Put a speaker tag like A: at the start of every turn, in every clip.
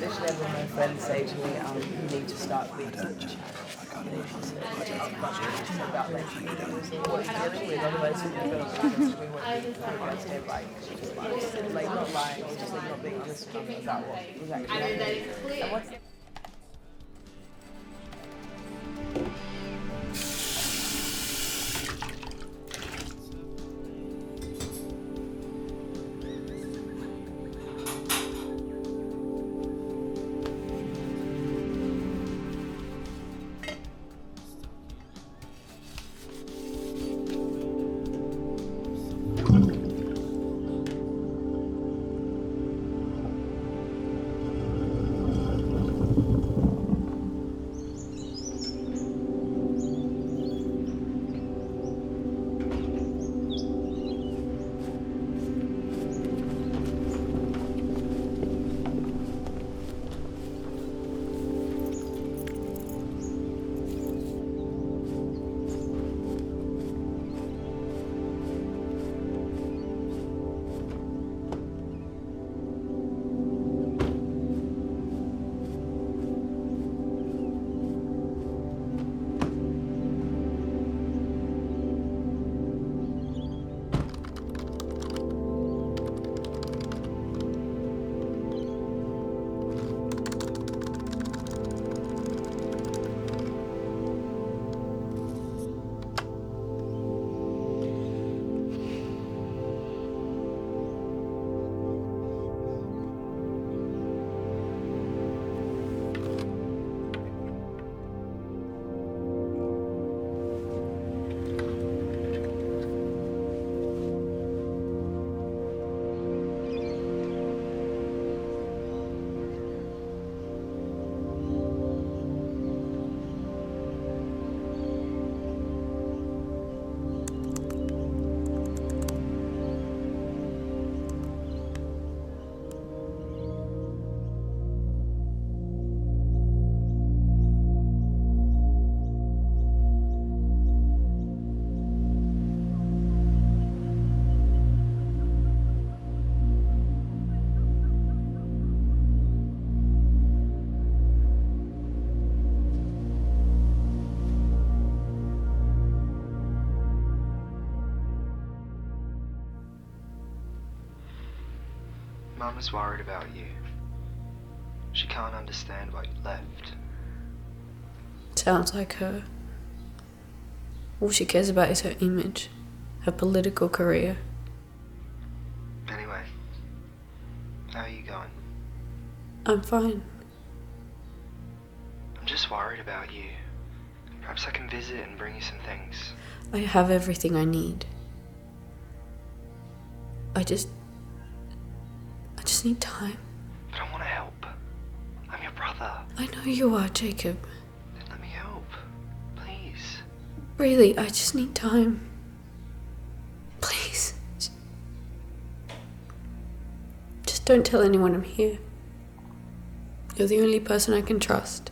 A: Literally every one of my friends say to me, you need to start being such. About like what you're dealing with, otherwise you're going to we won't be stay right. Just like not lying, or just like not being honest about what was actually happening. And what's
B: Mama's worried about you. She can't understand why you left.
C: Sounds like her. All she cares about is her image, her political career.
B: Anyway, how are you going?
C: I'm fine.
B: I'm just worried about you. Perhaps I can visit and bring you some things.
C: I have everything I need. I just need time.
B: But I want to help. I'm your brother.
C: I know you are, Jacob.
B: Then let me help. Please.
C: Really, I just need time. Please. Just don't tell anyone I'm here. You're the only person I can trust.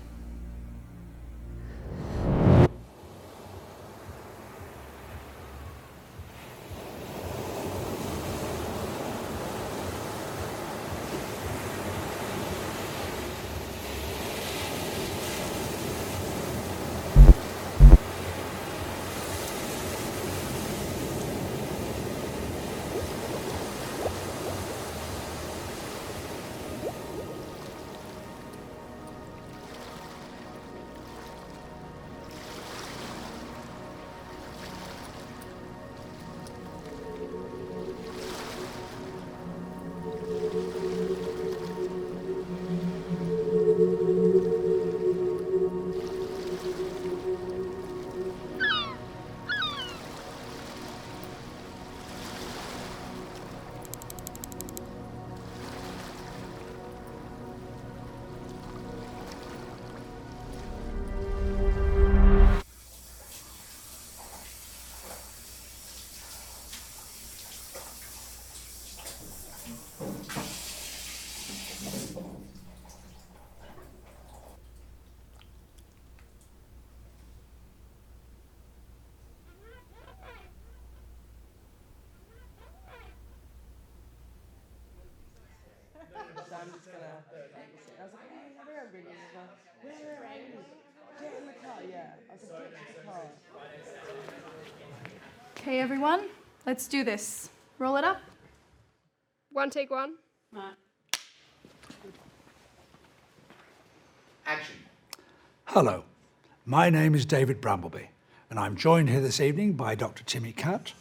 A: gonna babysit. And I was like, hey, I remember you. He was like, where are you? Get in the car, yeah. I was like, get in the car.
D: Okay, everyone, let's do this. Roll it up.
E: One, take one.
F: Action.
G: Hello, my name is David Brambleby, and I'm joined here this evening by Dr. Timmy Catt,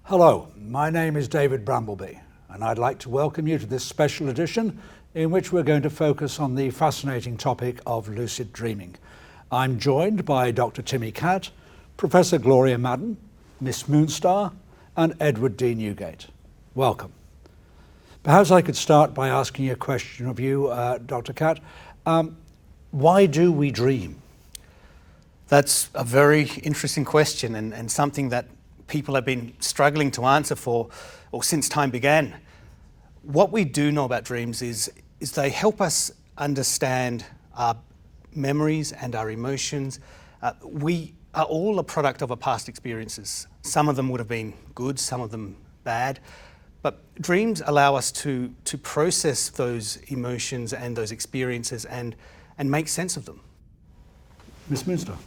G: Hello, my name is David Brambleby, and I'd like to welcome you to this special edition in which we're going to focus on the fascinating topic of lucid dreaming. I'm joined by Dr. Timmy Catt, Professor Gloria Madden, Miss Moonstar, and Edward D. Newgate. Welcome. Perhaps I could start by asking a question of you, Dr. Catt. Why do we dream?
F: That's a very interesting question and something that people have been struggling to answer for or since time began. What we do know about dreams is they help us understand our memories and our emotions. We are all a product of our past experiences. Some of them would have been good, some of them bad. But dreams allow us to process those emotions and those experiences and make sense of them.
G: Miss Moonstar?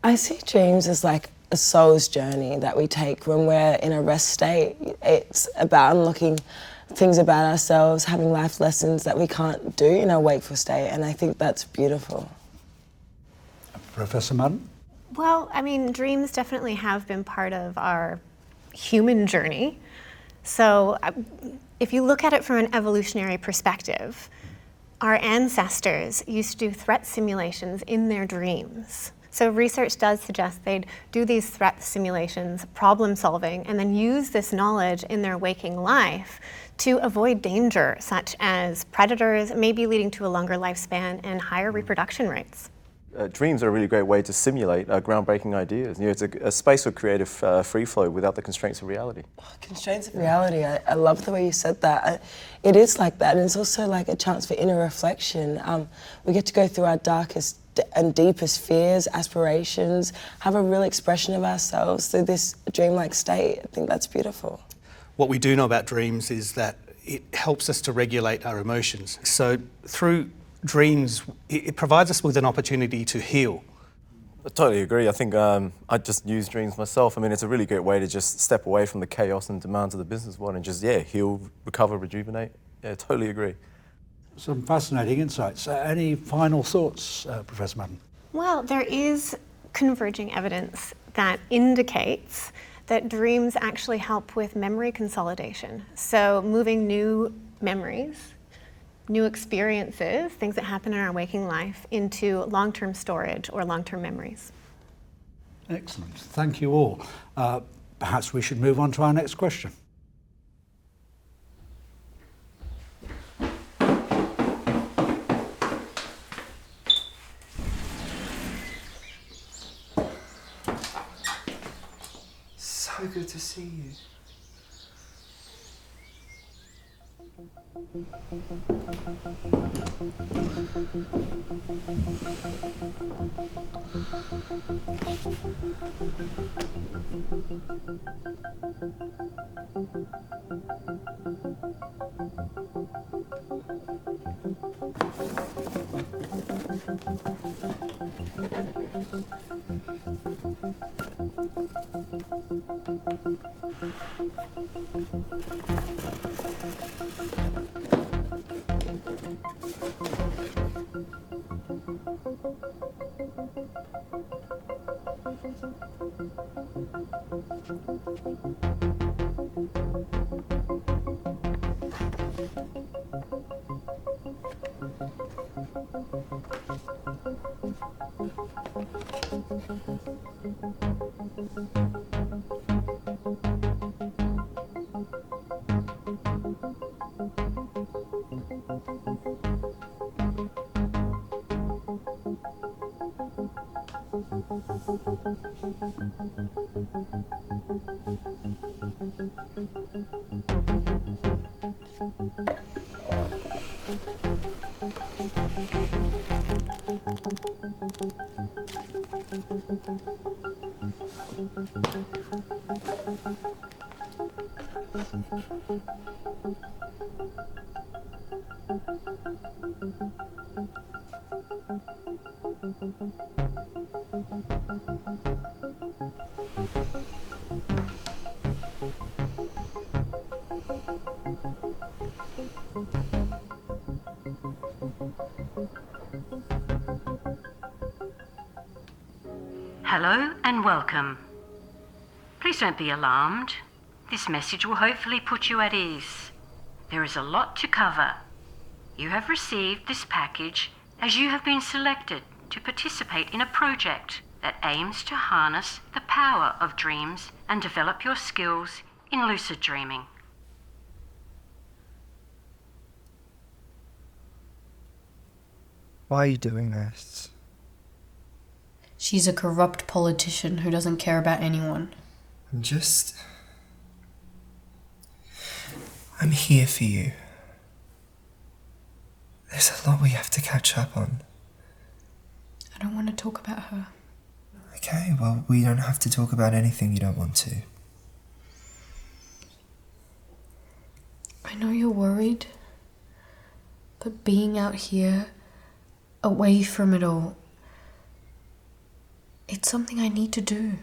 H: I see dreams as like a soul's journey that we take when we're in a rest state. It's about unlocking things about ourselves, having life lessons that we can't do in a wakeful state, and I think that's beautiful.
G: Professor Madden?
I: Well, I mean, dreams definitely have been part of our human journey. So if you look at it from an evolutionary perspective, our ancestors used to do threat simulations in their dreams. So research does suggest they'd do these threat simulations, problem solving, and then use this knowledge in their waking life to avoid danger, such as predators, maybe leading to a longer lifespan and higher reproduction rates.
J: Dreams are a really great way to simulate groundbreaking ideas. You know, it's a space of creative free flow without the constraints of reality.
H: Constraints of reality, I love the way you said that. It is like that, and it's also like a chance for inner reflection. We get to go through our darkest and deepest fears, aspirations, have a real expression of ourselves through this dreamlike state. I think that's beautiful.
F: What we do know about dreams is that it helps us to regulate our emotions. So through dreams, it provides us with an opportunity to heal.
J: I totally agree. I think I just use dreams myself. I mean, it's a really great way to just step away from the chaos and demands of the business world and just, heal, recover, rejuvenate. Yeah, totally agree.
G: Some fascinating insights. Any final thoughts, Professor Madden?
I: Well, there is converging evidence that indicates that dreams actually help with memory consolidation. So moving new memories, new experiences, things that happen in our waking life, into long-term storage or long-term memories.
G: Excellent. Thank you all. Perhaps we should move on to our next question.
B: So good to see you.
K: Hello and welcome. Please don't be alarmed. This message will hopefully put you at ease. There is a lot to cover. You have received this package as you have been selected to participate in a project that aims to harness the power of dreams and develop your skills in lucid dreaming.
L: Why are you doing this?
C: She's a corrupt politician who doesn't care about anyone.
L: I'm here for you. There's a lot we have to catch up on.
C: I don't want to talk about her.
L: Okay, well, we don't have to talk about anything you don't want to.
C: I know you're worried, but being out here, away from it all, it's something I need to do.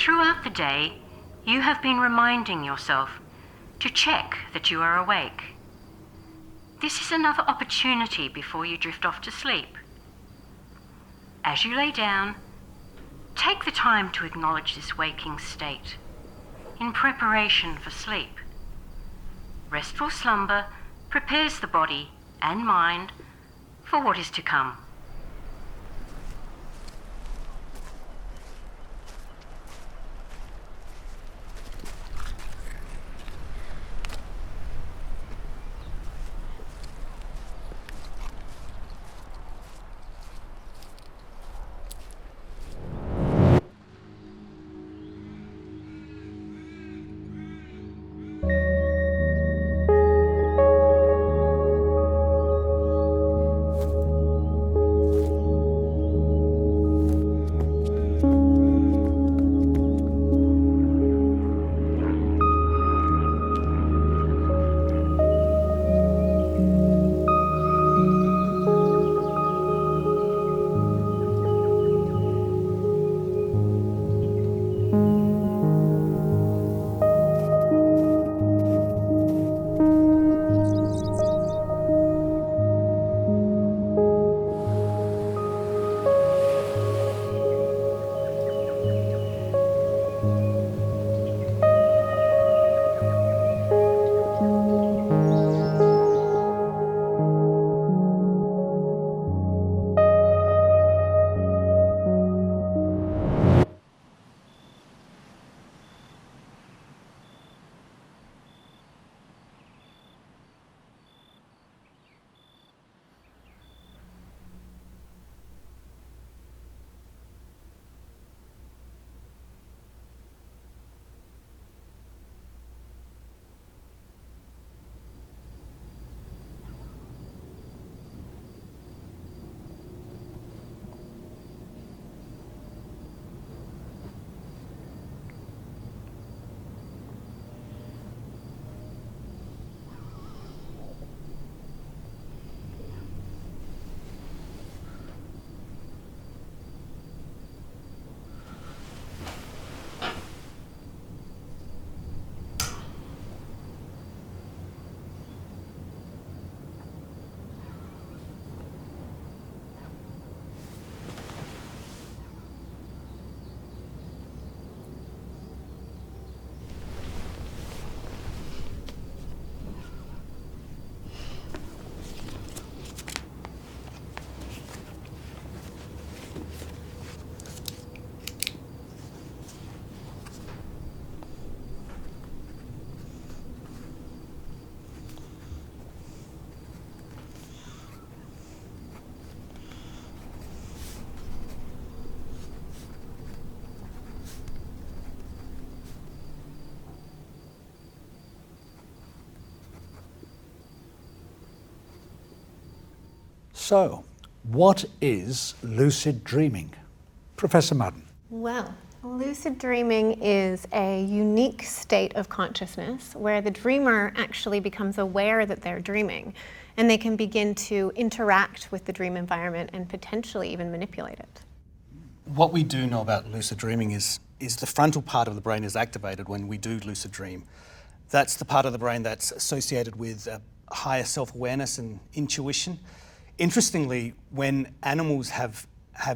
K: Throughout the day, you have been reminding yourself to check that you are awake. This is another opportunity before you drift off to sleep. As you lay down, take the time to acknowledge this waking state in preparation for sleep. Restful slumber prepares the body and mind for what is to come.
G: So, what is lucid dreaming? Professor Madden.
I: Well, lucid dreaming is a unique state of consciousness where the dreamer actually becomes aware that they're dreaming, and they can begin to interact with the dream environment and potentially even manipulate it.
F: What we do know about lucid dreaming is the frontal part of the brain is activated when we do lucid dream. That's the part of the brain that's associated with higher self-awareness and intuition. Interestingly, when animals have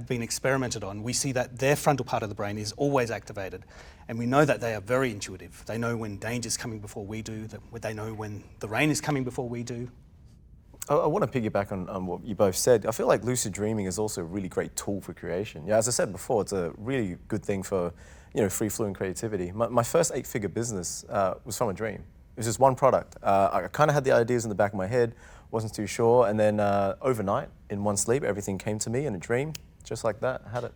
F: been experimented on, we see that their frontal part of the brain is always activated. And we know that they are very intuitive. They know when danger's coming before we do, they know when the rain is coming before we do.
J: I want to piggyback on what you both said. I feel like lucid dreaming is also a really great tool for creation. Yeah, as I said before, it's a really good thing for free-flowing creativity. My first 8-figure business was from a dream. It was just one product. I kind of had the ideas in the back of my head, wasn't too sure, and then overnight, in one sleep, everything came to me in a dream, just like that. I had it.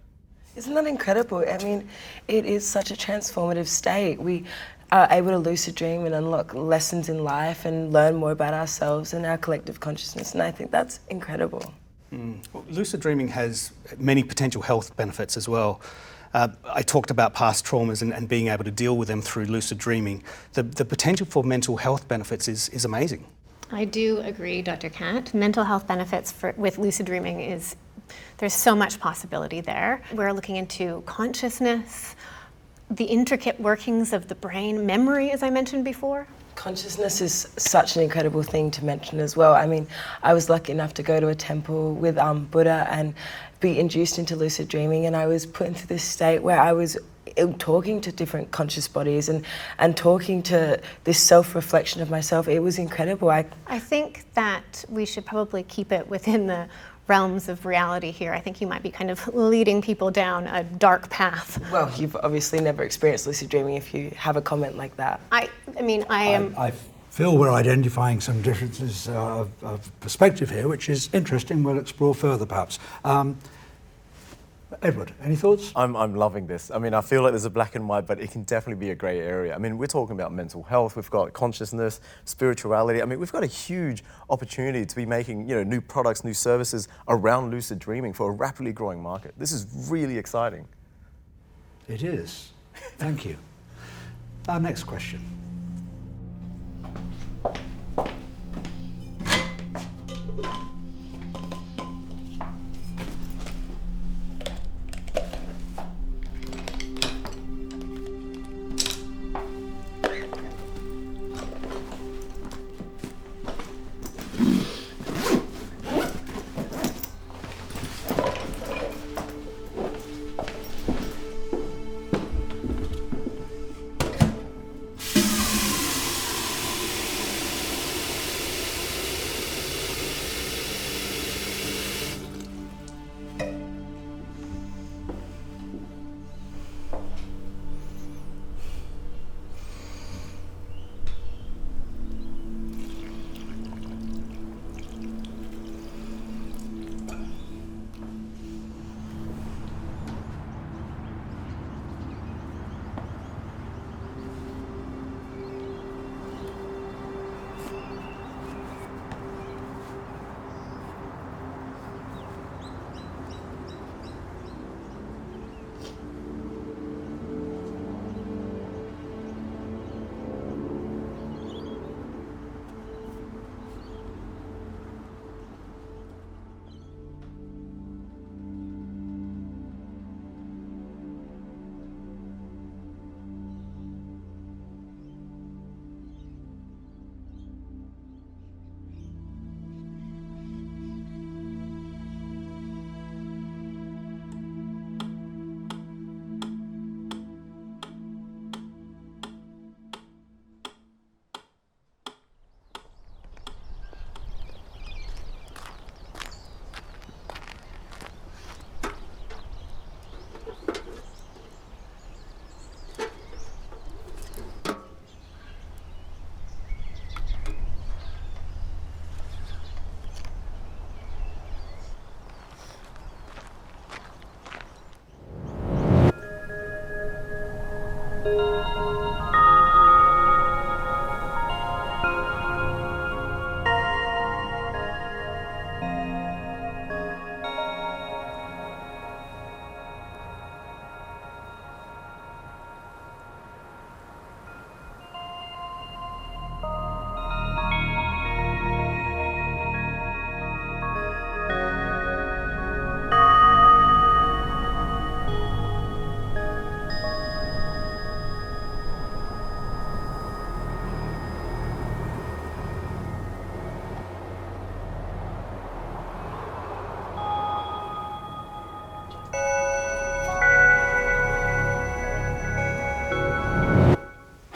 H: Isn't that incredible? I mean, it is such a transformative state. We are able to lucid dream and unlock lessons in life and learn more about ourselves and our collective consciousness, and I think that's incredible.
F: Well, lucid dreaming has many potential health benefits as well. I talked about past traumas and being able to deal with them through lucid dreaming. The potential for mental health benefits is amazing.
I: I do agree, Dr. Kat. Mental health benefits with lucid dreaming there's so much possibility there. We're looking into consciousness, the intricate workings of the brain, memory, as I mentioned before.
H: Consciousness is such an incredible thing to mention as well. I mean, I was lucky enough to go to a temple with Buddha and be induced into lucid dreaming, and I was put into this state where I was talking to different conscious bodies and talking to this self-reflection of myself. It was incredible. I
I: think that we should probably keep it within the realms of reality here. I think you might be kind of leading people down a dark path.
H: Well, you've obviously never experienced lucid dreaming if you have a comment like that.
I: I
G: feel we're identifying some differences of perspective here, which is interesting. We'll explore further, perhaps. Edward, any thoughts?
J: I'm loving this. I mean, I feel like there's a black and white, but it can definitely be a grey area. I mean, we're talking about mental health, we've got consciousness, spirituality. I mean, we've got a huge opportunity to be making, new products, new services around lucid dreaming for a rapidly growing market. This is really exciting.
G: It is. Thank you. Our next question.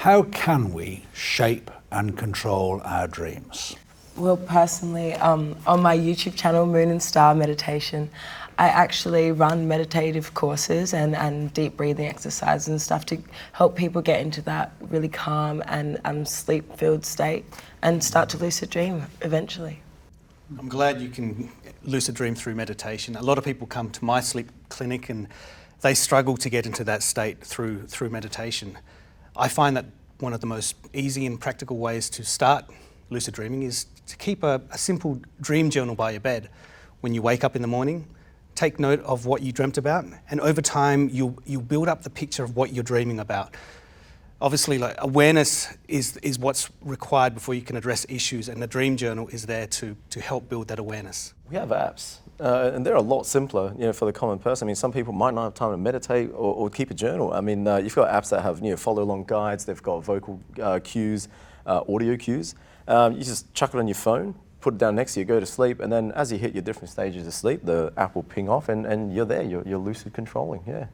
G: how can we shape and control our dreams?
H: Well, personally, on my YouTube channel, Moon and Star Meditation, I actually run meditative courses and deep breathing exercises and stuff to help people get into that really calm and sleep-filled state and start to lucid dream eventually.
F: I'm glad you can lucid dream through meditation. A lot of people come to my sleep clinic and they struggle to get into that state through meditation. I find that one of the most easy and practical ways to start lucid dreaming is to keep a simple dream journal by your bed. When you wake up in the morning, take note of what you dreamt about, and over time you'll build up the picture of what you're dreaming about. Obviously, like, awareness is what's required before you can address issues, and the dream journal is there to help build that awareness.
J: We have apps, and they're a lot simpler, for the common person. I mean, some people might not have time to meditate or keep a journal. I mean, you've got apps that have follow-along guides. They've got vocal cues, audio cues. You just chuck it on your phone, put it down next to you, go to sleep, and then as you hit your different stages of sleep, the app will ping off, and you're there. You're lucid controlling. Yeah.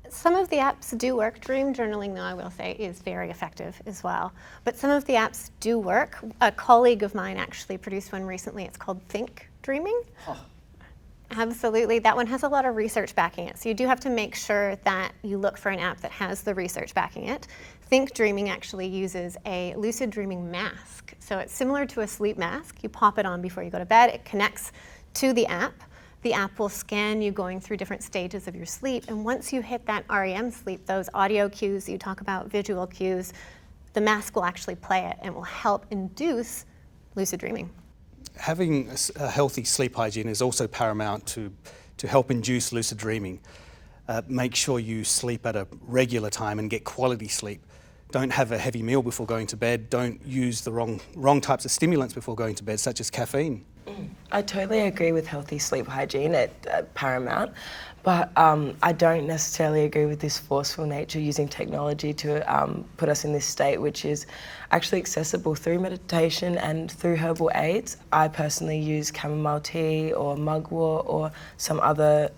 I: Some of the apps do work. Dream journaling, though, I will say, is very effective as well. But some of the apps do work. A colleague of mine actually produced one recently. It's called Think Dreaming. Oh. Absolutely. That one has a lot of research backing it. So you do have to make sure that you look for an app that has the research backing it. Think Dreaming actually uses a lucid dreaming mask. So it's similar to a sleep mask. You pop it on before you go to bed. It connects to the app. The app will scan you going through different stages of your sleep. And once you hit that REM sleep, those audio cues you talk about, visual cues, the mask will actually play it and will help induce lucid dreaming.
F: Having a healthy sleep hygiene is also paramount to help induce lucid dreaming. Make sure you sleep at a regular time and get quality sleep. Don't have a heavy meal before going to bed. Don't use the wrong types of stimulants before going to bed, such as caffeine.
H: I totally agree with healthy sleep hygiene at paramount, but I don't necessarily agree with this forceful nature using technology to put us in this state, which is actually accessible through meditation and through herbal aids. I personally use chamomile tea or mugwort or some other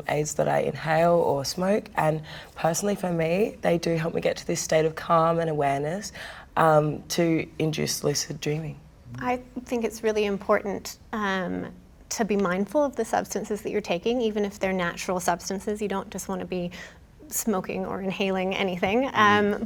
H: aids that I inhale or smoke, and personally for me, they do help me get to this state of calm and awareness to induce lucid dreaming.
I: I think it's really important to be mindful of the substances that you're taking, even if they're natural substances. You don't just want to be smoking or inhaling anything.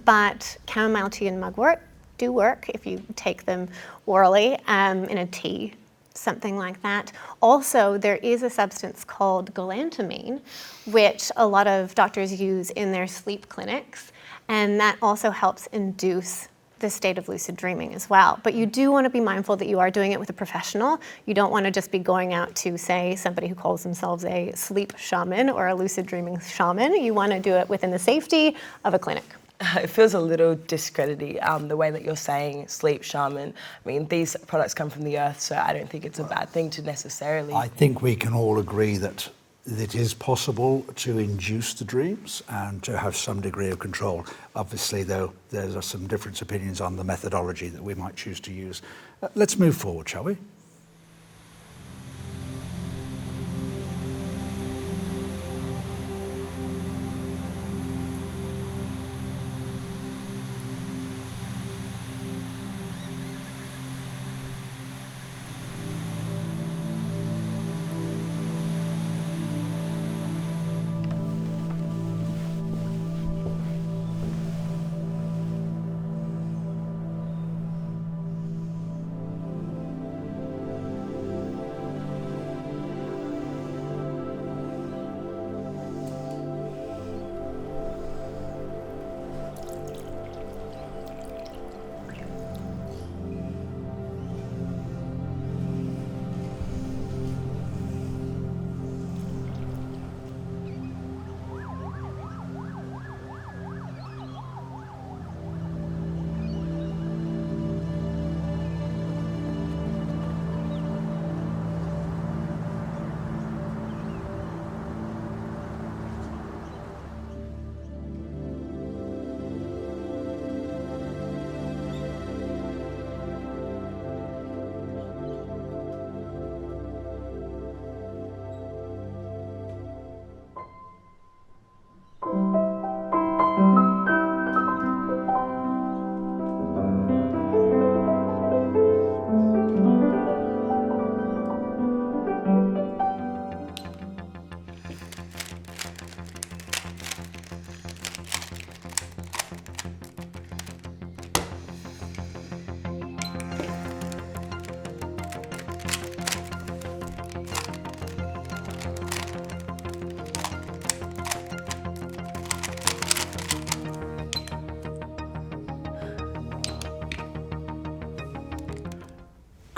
I: But chamomile tea and mugwort do work if you take them orally in a tea, something like that. Also, there is a substance called galantamine, which a lot of doctors use in their sleep clinics, and that also helps induce the state of lucid dreaming as well. But you do want to be mindful that you are doing it with a professional. You don't want to just be going out to, say, somebody who calls themselves a sleep shaman or a lucid dreaming shaman. You want to do it within the safety of a clinic.
H: It feels a little discrediting, the way that you're saying sleep shaman. I mean, these products come from the earth, so I don't think it's a bad thing to necessarily...
G: I think we can all agree that it is possible to induce the dreams and to have some degree of control. Obviously, though, there's some different opinions on the methodology that we might choose to use. Let's move forward, shall we?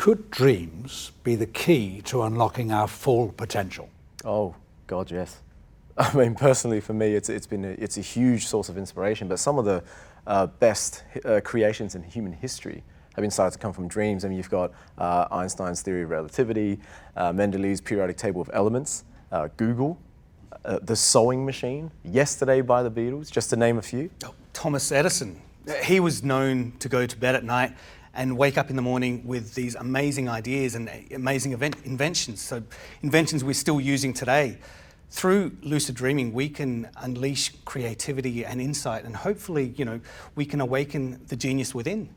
G: could dreams be the key to unlocking our full potential?
J: Oh, God, yes. I mean, personally, for me, it's a huge source of inspiration. But some of the best creations in human history have been started to come from dreams. I mean, you've got Einstein's theory of relativity, Mendeleev's periodic table of elements, Google, the sewing machine, Yesterday by the Beatles, just to name a few.
F: Thomas Edison, he was known to go to bed at night and wake up in the morning with these amazing ideas and amazing inventions. So inventions we're still using today. Through lucid dreaming, we can unleash creativity and insight, and hopefully, we can awaken the genius within.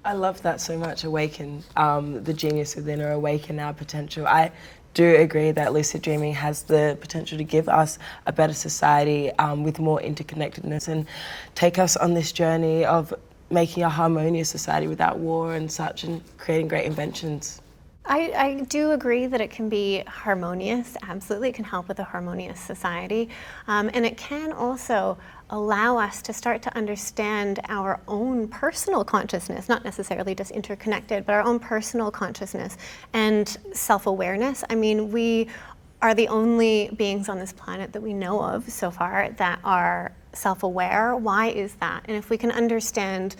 H: I love that so much, awaken the genius within, or awaken our potential. I do agree that lucid dreaming has the potential to give us a better society with more interconnectedness, and take us on this journey of making a harmonious society without war and such, and creating great inventions.
I: I do agree that it can be harmonious, absolutely. It can help with a harmonious society. And it can also allow us to start to understand our own personal consciousness, not necessarily just interconnected, but our own personal consciousness and self-awareness. I mean, we are the only beings on this planet that we know of so far that are self-aware. Why is that? And if we can understand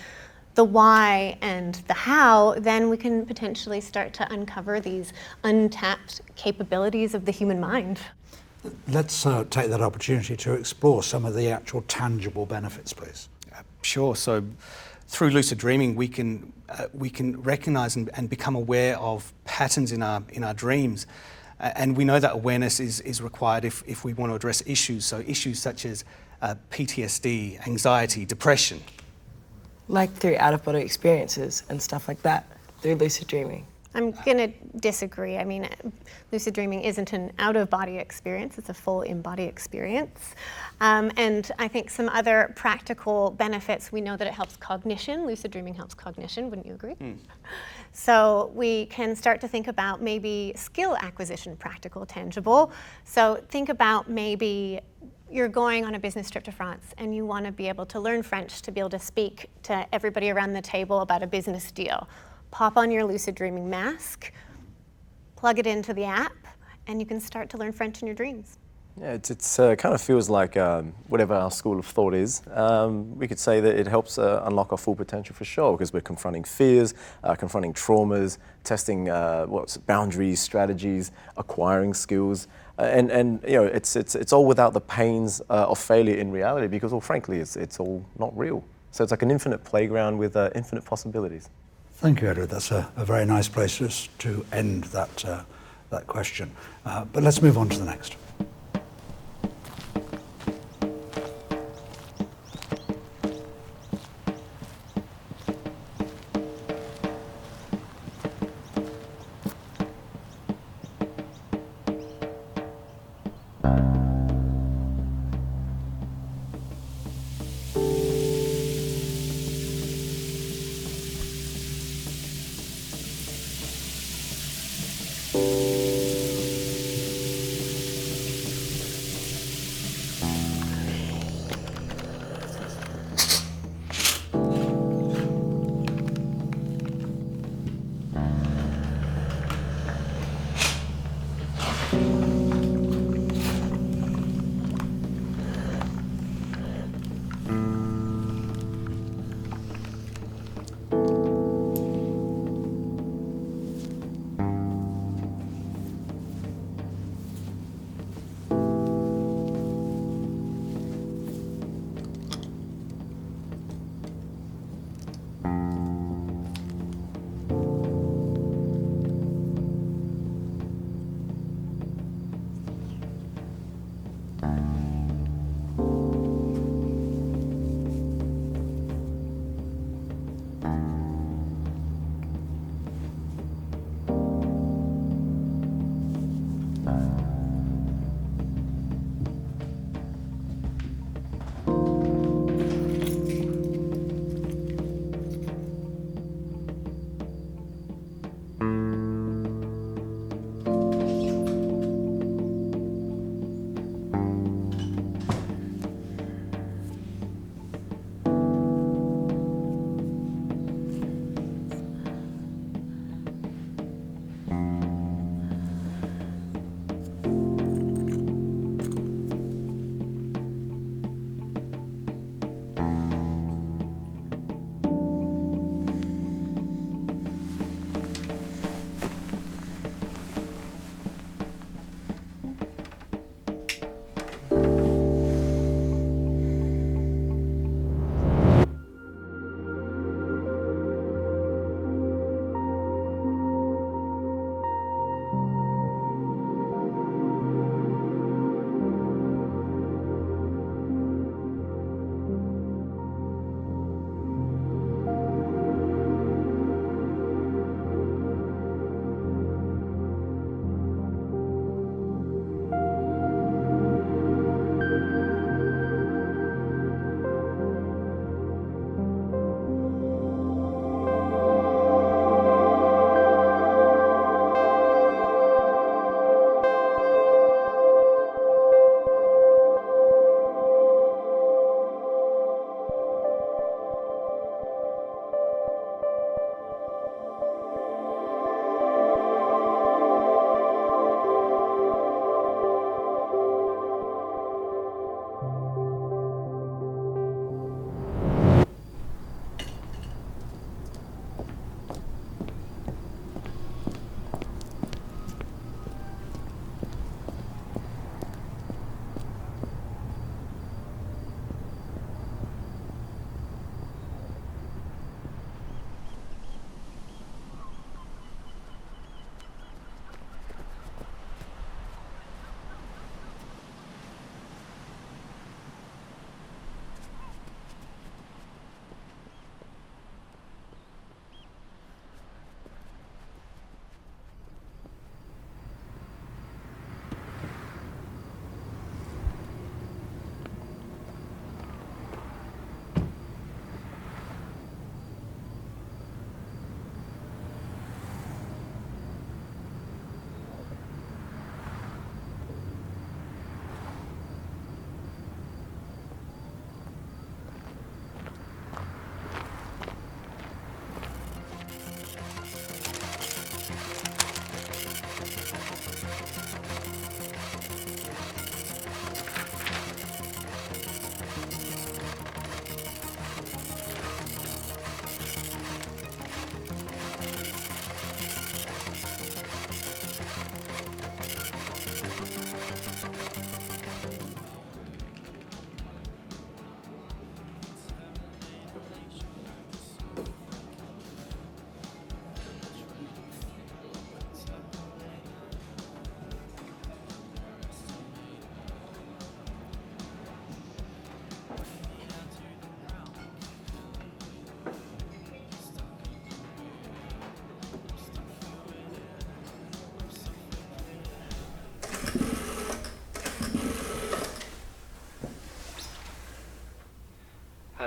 I: the why and the how, then we can potentially start to uncover these untapped capabilities of the human mind.
G: Let's take that opportunity to explore some of the actual tangible benefits, please.
F: Sure. So through lucid dreaming, we can recognize and become aware of patterns in our dreams. And we know that awareness is required if we want to address issues. So issues such as PTSD, anxiety, depression.
H: Like through out-of-body experiences and stuff like that, through lucid dreaming.
I: I'm going to disagree. I mean, lucid dreaming isn't an out-of-body experience, it's a full in-body experience. And I think some other practical benefits, we know that it helps cognition. Lucid dreaming helps cognition, wouldn't you agree? So we can start to think about maybe skill acquisition, practical, tangible. So think about maybe you're going on a business trip to France and you want to be able to learn French to be able to speak to everybody around the table about a business deal. Pop on your lucid dreaming mask, plug it into the app, and you can start to learn French in your dreams.
J: Yeah, it kind of feels like whatever our school of thought is, we could say that it helps unlock our full potential for sure, because we're confronting fears, confronting traumas, testing boundaries, strategies, acquiring skills, and it's all without the pains of failure in reality, because, well, frankly, it's all not real. So it's like an infinite playground with infinite possibilities.
G: Thank you, Edward. That's a very nice place to end that question. But let's move on to the next.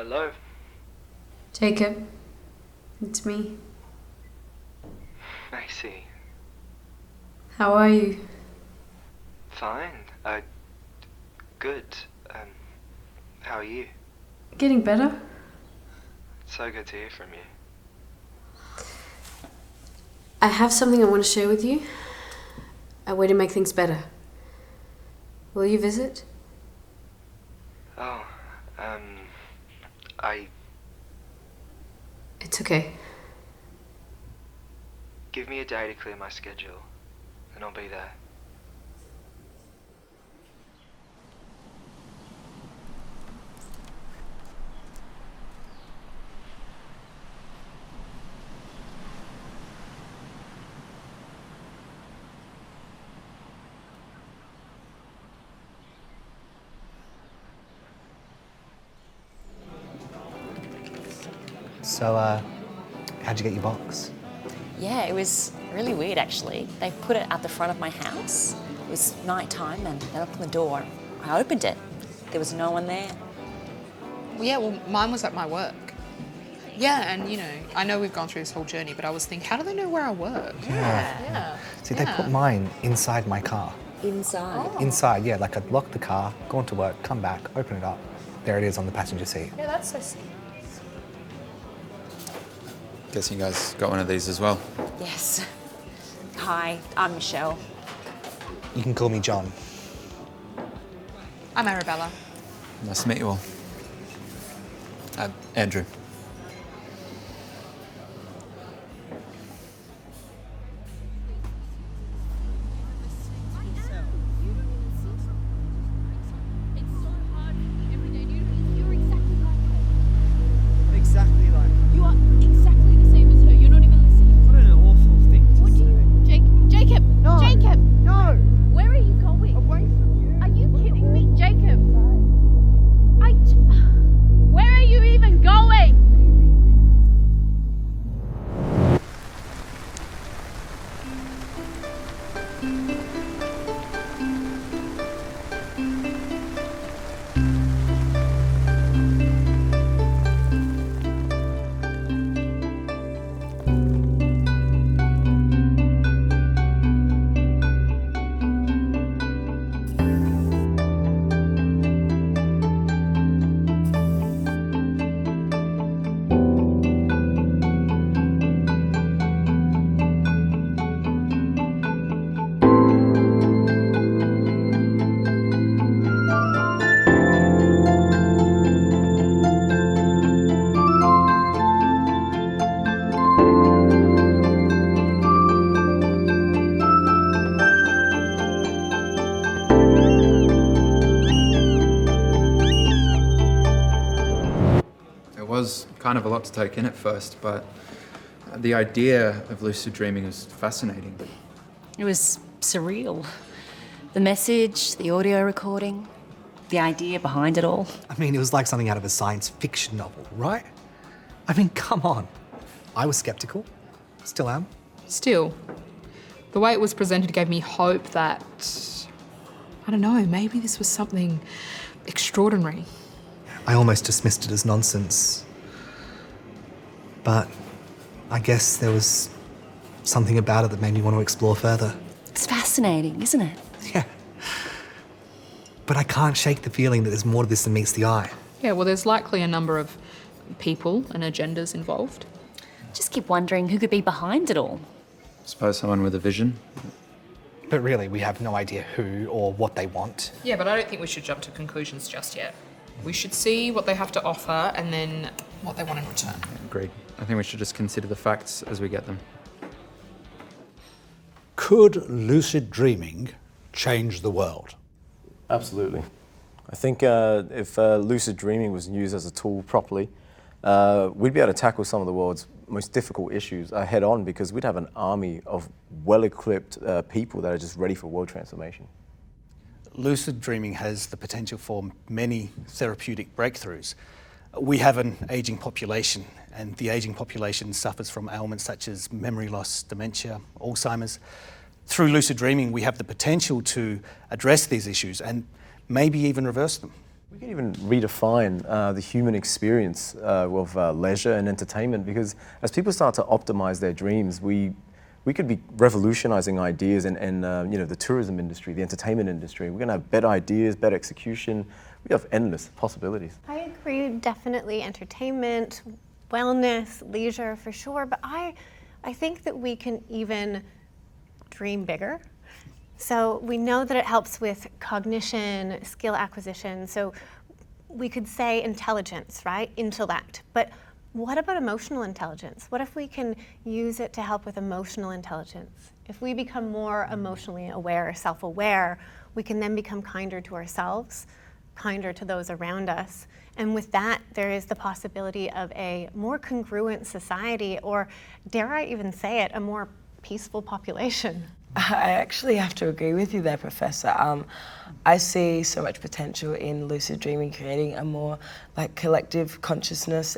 B: Hello.
C: Jacob, it's me.
B: Macy.
C: How are you?
B: Fine. Good. How are you?
C: Getting better?
B: So good to hear from you.
C: I have something I want to share with you. A way to make things better. Will you visit?
B: Oh,
C: It's okay.
B: Give me a day to clear my schedule, and I'll be there.
M: So, how'd you get your box?
N: Yeah, it was really weird actually. They put it at the front of my house. It was night time and they knocked on the door. I opened it. There was no one there.
O: Well, yeah, well, mine was at my work. Yeah, and you know, I know we've gone through this whole journey, but I was thinking, how do they know where I work?
M: Yeah. See, they put mine inside my car.
N: Inside?
M: Inside, yeah, like I'd lock the car, go into work, come back, open it up. There it is on the passenger seat.
O: Yeah, that's so sweet.
P: Guess you guys got one of these as well.
N: Yes. Hi, I'm Michelle.
M: You can call me John.
O: I'm Arabella.
P: Nice to meet you all. Andrew.
A: Exactly like
Q: You are exactly the same as her. You're not even listening.
A: What an awful thing to say.
Q: Jacob!
A: No.
Q: Jacob!
A: No!
Q: Where are you going?
A: Away from you.
Q: Are you kidding me? Jacob! Where are you even going?
P: It was kind of a lot to take in at first, but the idea of lucid dreaming was fascinating.
N: It was surreal. The message, the audio recording, the idea behind it all.
M: I mean, it was like something out of a science fiction novel, right? I mean, come on. I was skeptical. Still am.
O: Still, the way it was presented gave me hope that, I don't know, maybe this was something extraordinary.
M: I almost dismissed it as nonsense. But I guess there was something about it that made me want to explore further.
N: It's fascinating, isn't it?
M: Yeah. But I can't shake the feeling that there's more to this than meets the eye.
O: Yeah, well, there's likely a number of people and agendas involved.
N: Just keep wondering who could be behind it all.
P: Suppose someone with a vision.
M: But really, we have no idea who or what they want.
O: Yeah, but I don't think we should jump to conclusions just yet. We should see what they have to offer and then what they want in return.
P: Agreed. I think we should just consider the facts as we get them.
G: Could lucid dreaming change the world?
J: Absolutely. I think if lucid dreaming was used as a tool properly, we'd be able to tackle some of the world's most difficult issues head on, because we'd have an army of well-equipped people that are just ready for world transformation.
F: Lucid dreaming has the potential for many therapeutic breakthroughs. We have an ageing population, and the ageing population suffers from ailments such as memory loss, dementia, Alzheimer's. Through lucid dreaming, we have the potential to address these issues and maybe even reverse them.
J: We can even redefine the human experience of leisure and entertainment, because as people start to optimize their dreams, we could be revolutionizing ideas and you know, the tourism industry, the entertainment industry. We're going to have better ideas, better execution. We have endless possibilities.
I: I agree, definitely entertainment, wellness, leisure for sure, but I think that we can even dream bigger. So we know that it helps with cognition, skill acquisition. So we could say intelligence, right? Intellect. But what about emotional intelligence? What if we can use it to help with emotional intelligence? If we become more emotionally aware, self-aware, we can then become kinder to ourselves, kinder to those around us. And with that, there is the possibility of a more congruent society, or dare I even say it, a more peaceful population.
H: I actually have to agree with you there, Professor. I see so much potential in lucid dreaming, creating a more like collective consciousness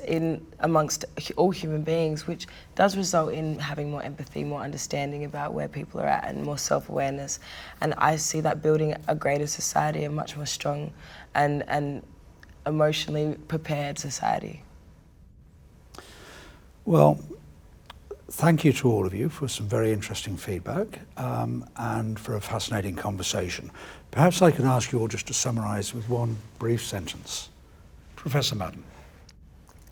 H: amongst all human beings, which does result in having more empathy, more understanding about where people are at, and more self-awareness. And I see that building a greater society, a much more strong and emotionally prepared society.
G: Well, thank you to all of you for some very interesting feedback and for a fascinating conversation. Perhaps I can ask you all just to summarise with one brief sentence. Professor Madden.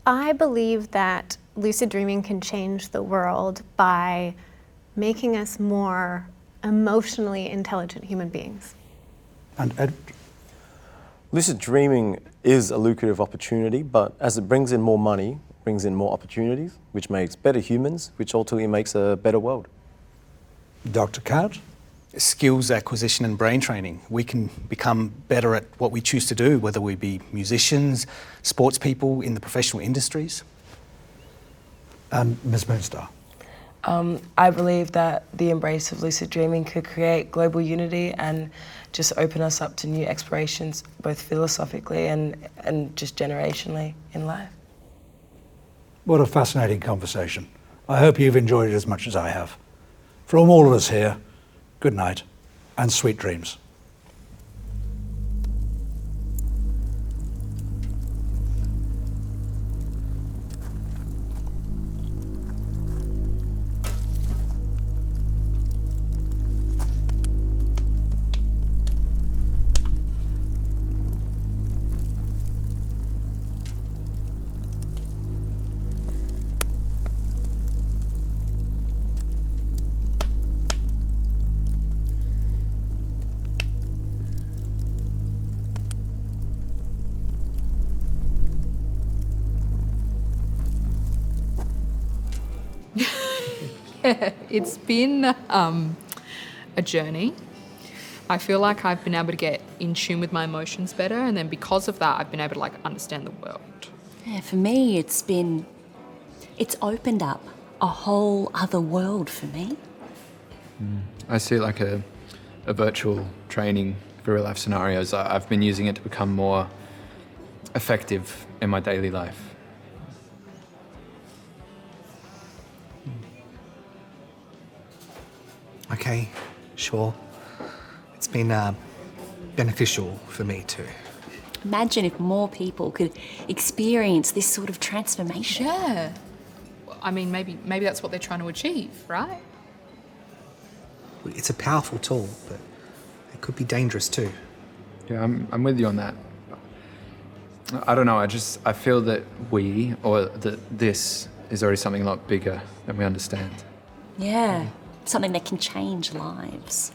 I: I believe that lucid dreaming can change the world by making us more emotionally intelligent human beings.
G: And Ed?
J: Lucid dreaming is a lucrative opportunity, but as it brings in more money, brings in more opportunities, which makes better humans, which ultimately makes a better world.
G: Dr. Cat?
F: Skills acquisition and brain training. We can become better at what we choose to do, whether we be musicians, sports people in the professional industries.
G: And Ms. Moonstar?
H: I believe that the embrace of lucid dreaming could create global unity and just open us up to new explorations, both philosophically and just generationally in life.
G: What a fascinating conversation. I hope you've enjoyed it as much as I have. From all of us here, good night and sweet dreams.
O: It's been a journey. I feel like I've been able to get in tune with my emotions better, and then because of that, I've been able to understand the world.
N: Yeah, for me, it's opened up a whole other world for me.
P: I see it like a virtual training for real life scenarios. I've been using it to become more effective in my daily life.
M: Okay, sure. It's been beneficial for me too.
N: Imagine if more people could experience this sort of transformation.
O: Yeah. I mean, maybe that's what they're trying to achieve, right?
M: It's a powerful tool, but it could be dangerous too.
P: Yeah, I'm with you on that. I don't know, I feel that this is already something a lot bigger than we understand.
N: Yeah, something that can change lives.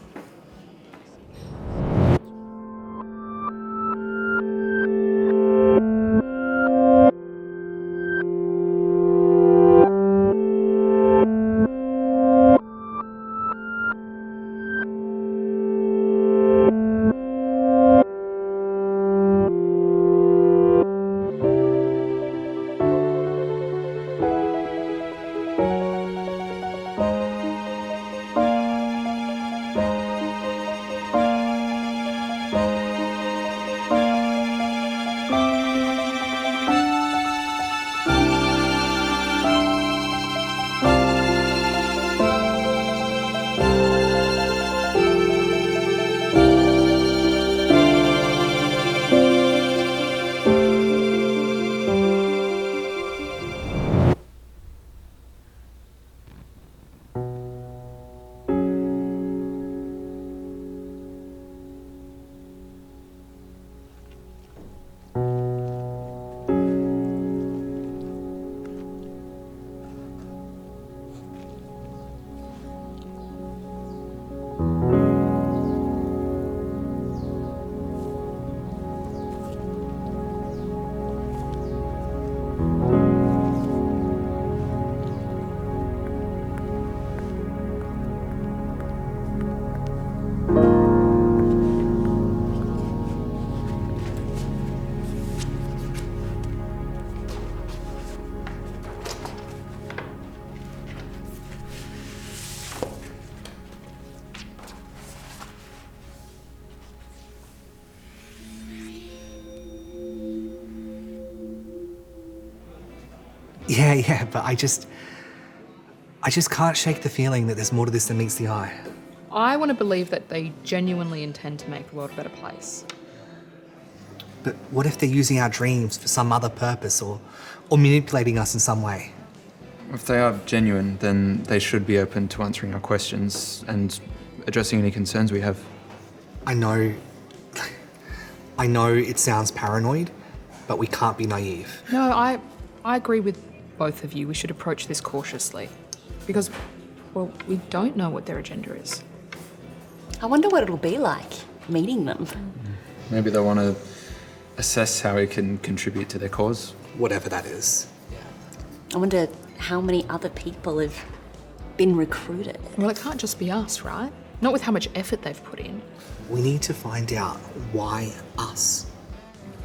M: Yeah, but I just can't shake the feeling that there's more to this than meets the eye.
O: I want to believe that they genuinely intend to make the world a better place.
M: But what if they're using our dreams for some other purpose or manipulating us in some way?
P: If they are genuine, then they should be open to answering our questions and addressing any concerns we have.
M: I know it sounds paranoid, but we can't be naive.
O: No, I agree with both of you. We should approach this cautiously. Because, well, we don't know what their agenda is.
N: I wonder what it'll be like, meeting them.
P: Maybe they want to assess how we can contribute to their cause.
M: Whatever that is.
N: I wonder how many other people have been recruited.
O: Well, it can't just be us, right? Not with how much effort they've put in.
M: We need to find out why us.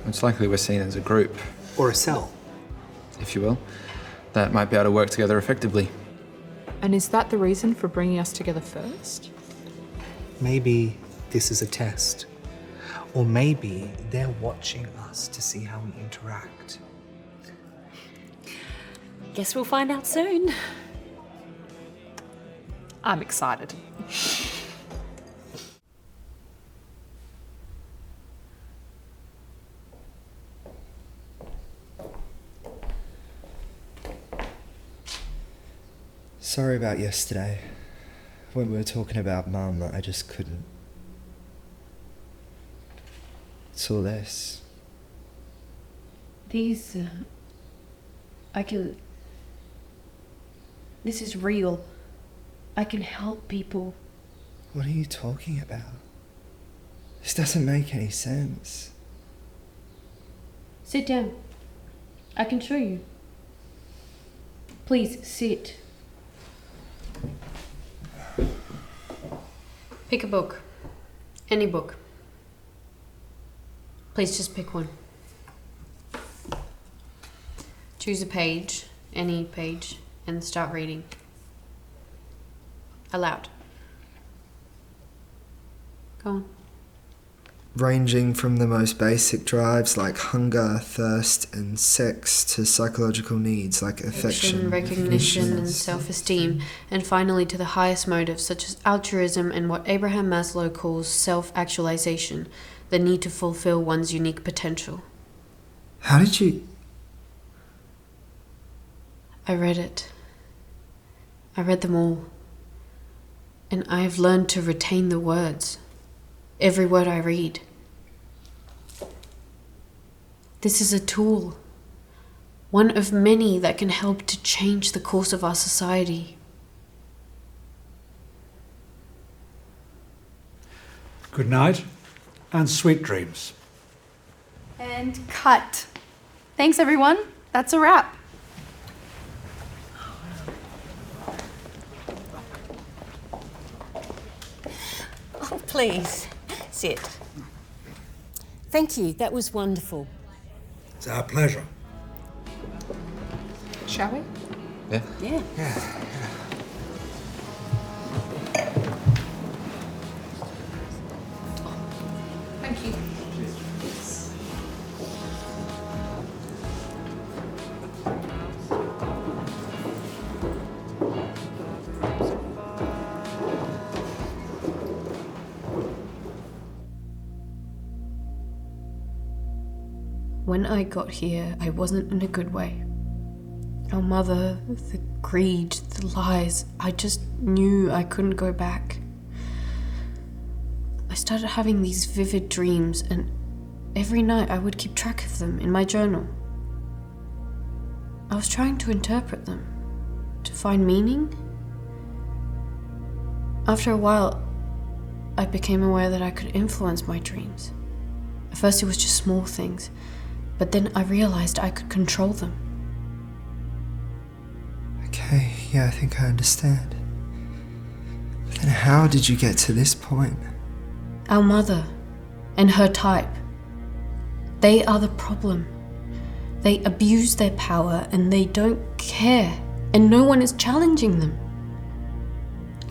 P: It's likely we're seen as a group.
M: Or a cell.
P: If you will. That might be able to work together effectively.
O: And is that the reason for bringing us together first?
M: Maybe this is a test. Or maybe they're watching us to see how we interact.
N: Guess we'll find out soon.
O: I'm excited.
L: Sorry about yesterday. When we were talking about Mum, I just couldn't. It's all this.
R: This is real. I can help people.
L: What are you talking about? This doesn't make any sense.
R: Sit down. I can show you. Please, sit.
C: Pick a book. Any book. Please just pick one. Choose a page, any page, and start reading. Aloud. Go on.
L: Ranging from the most basic drives like hunger, thirst, and sex to psychological needs like affection,
C: recognition, and self-esteem, and finally to the highest motives such as altruism and what Abraham Maslow calls self-actualization, the need to fulfill one's unique potential.
L: How did you...
C: I read it. I read them all. And I have learned to retain the words. Every word I read. This is a tool. One of many that can help to change the course of our society.
G: Good night and sweet dreams.
D: And cut. Thanks, everyone. That's a wrap.
K: Oh, please, sit. Thank you, that was wonderful.
G: It's our pleasure.
O: Shall we?
P: Yeah?
K: Yeah.
O: Thank you.
C: When I got here, I wasn't in a good way. Our mother, the greed, the lies, I just knew I couldn't go back. I started having these vivid dreams, and every night I would keep track of them in my journal. I was trying to interpret them, to find meaning. After a while, I became aware that I could influence my dreams. At first it was just small things, but then I realized I could control them.
L: Okay, yeah, I think I understand. But then how did you get to this point?
C: Our mother and her type, they are the problem. They abuse their power and they don't care, and no one is challenging them.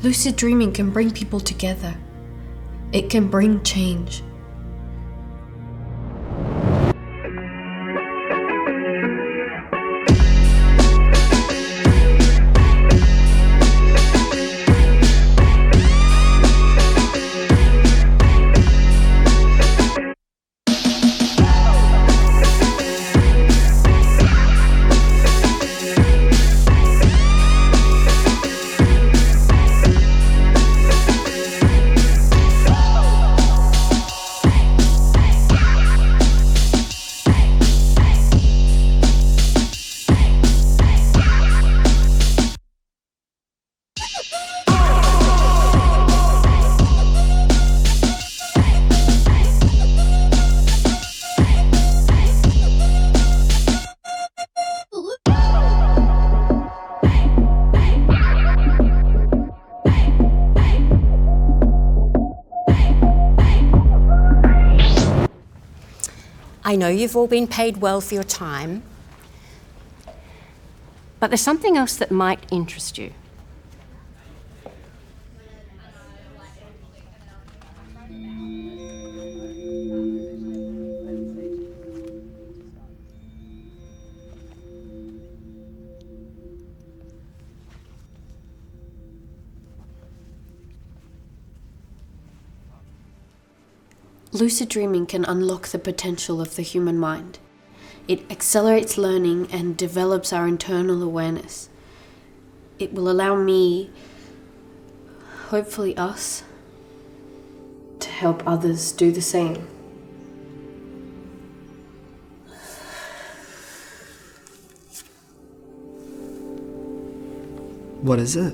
C: Lucid dreaming can bring people together. It can bring change.
K: I know you've all been paid well for your time, but there's something else that might interest you.
C: Lucid dreaming can unlock the potential of the human mind. It accelerates learning and develops our internal awareness. It will allow me, hopefully us, to help others do the same.
L: What is it?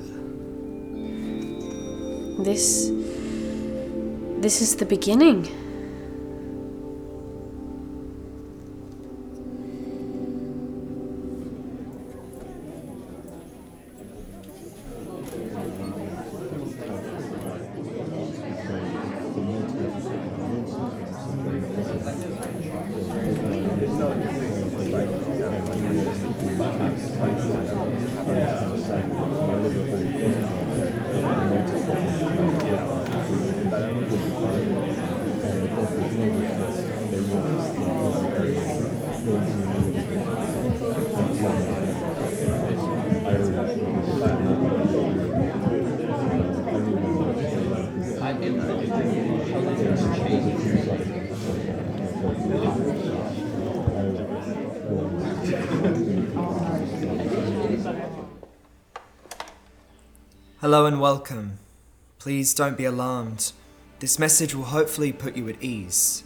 C: This is the beginning.
L: Hello and welcome. Please don't be alarmed. This message will hopefully put you at ease.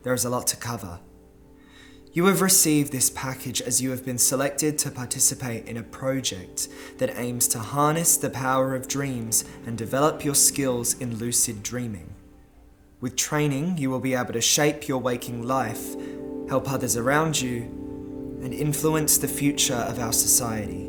L: There is a lot to cover. You have received this package as you have been selected to participate in a project that aims to harness the power of dreams and develop your skills in lucid dreaming. With training, you will be able to shape your waking life, help others around you, and influence the future of our society.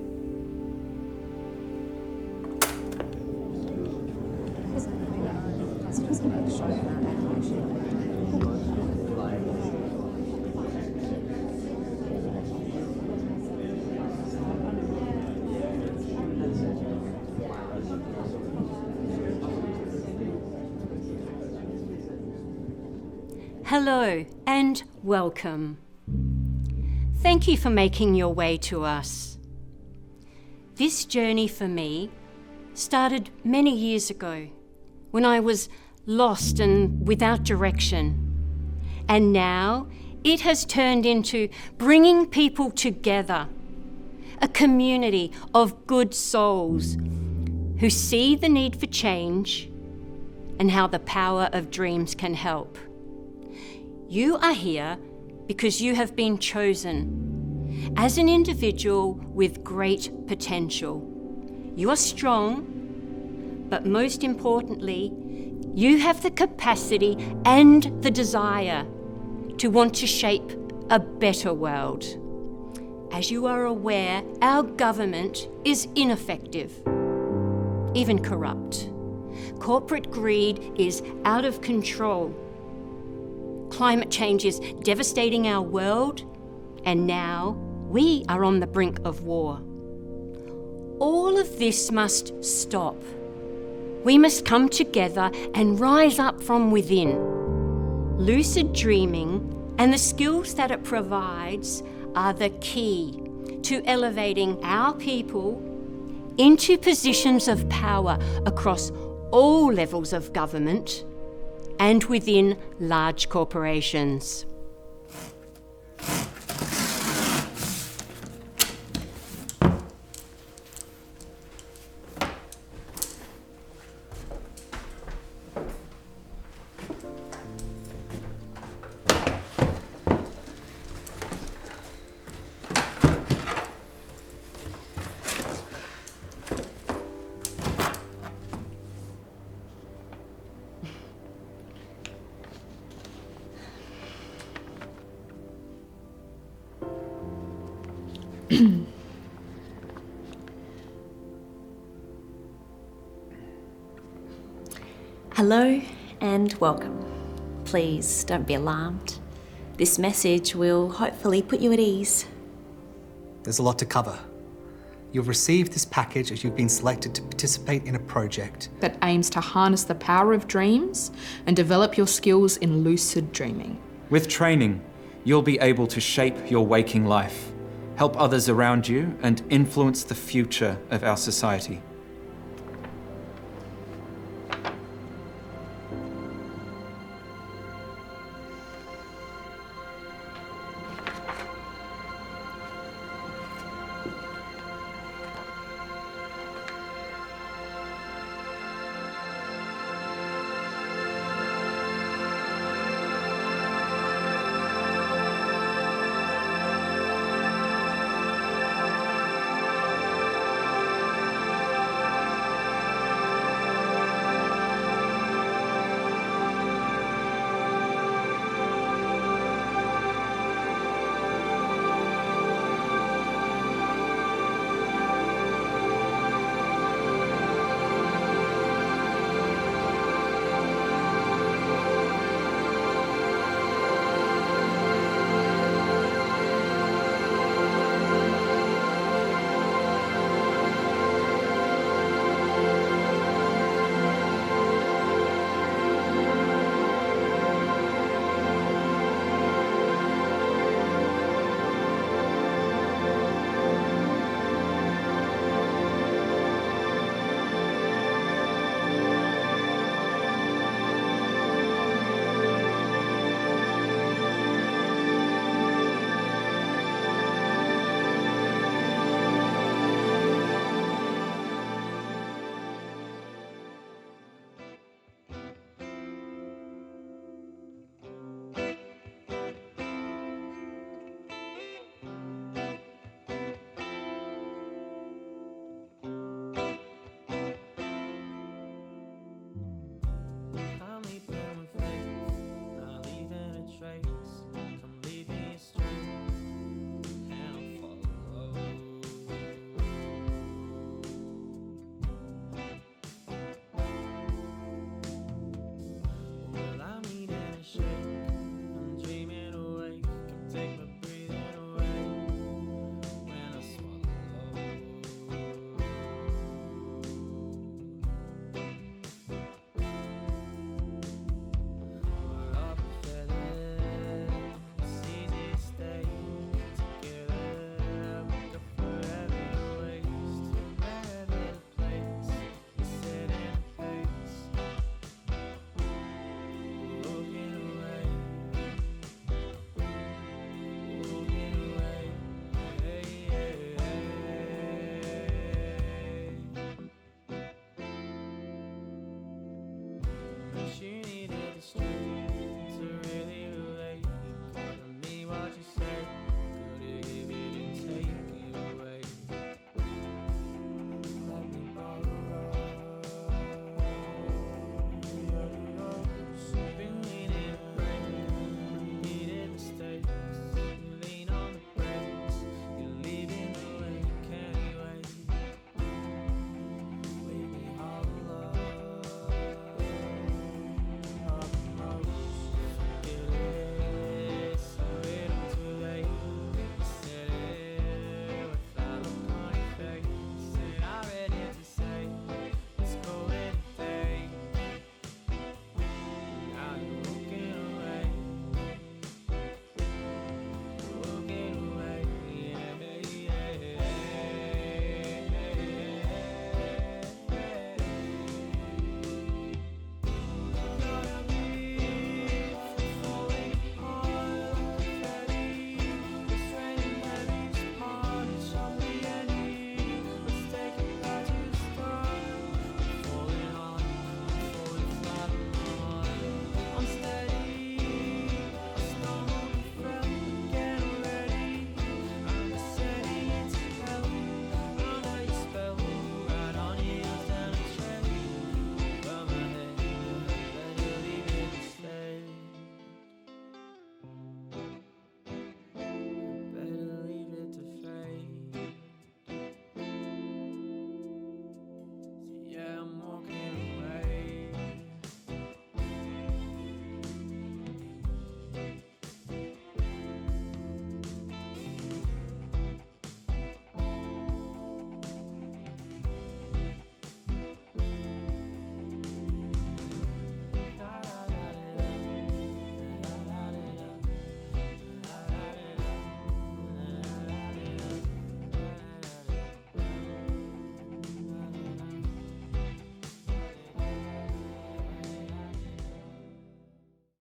K: Hello and welcome. Thank you for making your way to us. This journey for me started many years ago when I was lost and without direction. And now it has turned into bringing people together, a community of good souls who see the need for change and how the power of dreams can help. You are here because you have been chosen as an individual with great potential. You are strong, but most importantly, you have the capacity and the desire to want to shape a better world. As you are aware, our government is ineffective, even corrupt. Corporate greed is out of control. Climate change is devastating our world, and now we are on the brink of war. All of this must stop. We must come together and rise up from within. Lucid dreaming and the skills that it provides are the key to elevating our people into positions of power across all levels of government and within large corporations.
N: Hello and welcome. Please don't be alarmed. This message will hopefully put you at ease.
M: There's a lot to cover. You've received this package as you've been selected to participate in a project
O: that aims to harness the power of dreams and develop your skills in lucid dreaming.
S: With training, you'll be able to shape your waking life, help others around you, and influence the future of our society.